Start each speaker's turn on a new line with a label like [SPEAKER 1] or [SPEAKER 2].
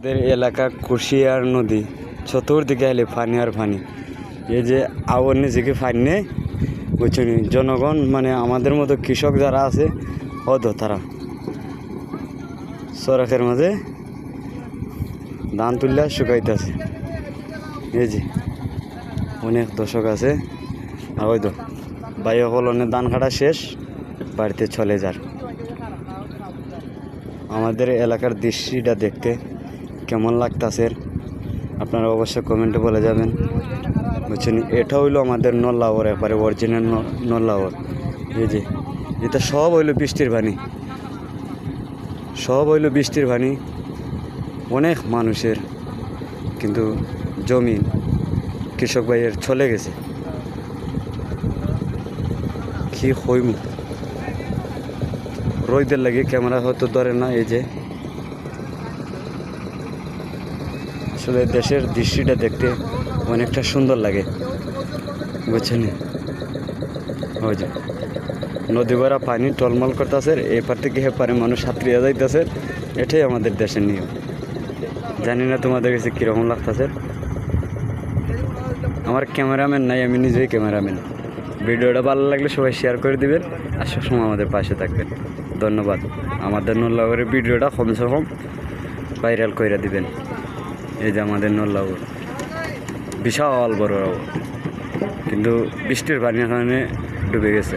[SPEAKER 1] আমাদের এলাকা কুশিয়ার নদী চতুর্দিকে এলে পানি আর পানি। এই যে আওয়ার নিজেকে পানি নেই বুঝছেন। জনগণ মানে আমাদের মতো কৃষক যারা আছে হতো তারা সড়কের মাঝে ধান তুললে শুকাইতেছে। এই যে অনেক দর্শক আছে আর ওই তো ভাই হলনের ধান কাটা শেষ বাড়িতে চলে যার। আমাদের এলাকার দৃশ্যটা দেখতে কেমন লাগতেছে আপনারা অবশ্যই কমেন্টে বলে যাবেন বুঝছেন। এটা হইলো আমাদের নল্লাওর একবারে অরিজিনাল নল্লাওর। এই যে এটা সব হইলো বৃষ্টির পানি, সব হইলো বৃষ্টির পানি। অনেক মানুষের কিন্তু জমি কৃষক ভাইয়ের চলে গেছে। কি হইম রোদের লাগে ক্যামেরা হয়তো ধরে না। এই যে আসলে দেশের দৃশ্যটা দেখতে অনেকটা সুন্দর লাগে বুঝছেন। ওই যে নদী ভরা পানি টলমল করতেছে, এপার থেকে হেপারে মানুষ সাঁতরিয়া যাইতেছে। এটাই আমাদের দেশের নিয়ম। জানি না তোমাদের কাছে কীরকম লাগতেছে। আমার ক্যামেরাম্যান নাই, আমি নিজেই ক্যামেরাম্যান। ভিডিওটা ভালো লাগলে সবাই শেয়ার করে দিবেন আর সবসময় আমাদের পাশে থাকবেন। ধন্যবাদ। আমাদের নল্লাগড়ের ভিডিওটা কমসে কম ভাইরাল করে দিবেন। এই যে আমাদের নল্লাগড় বিশাল বড়, কিন্তু বৃষ্টির পানির কারণে ডুবে গেছে।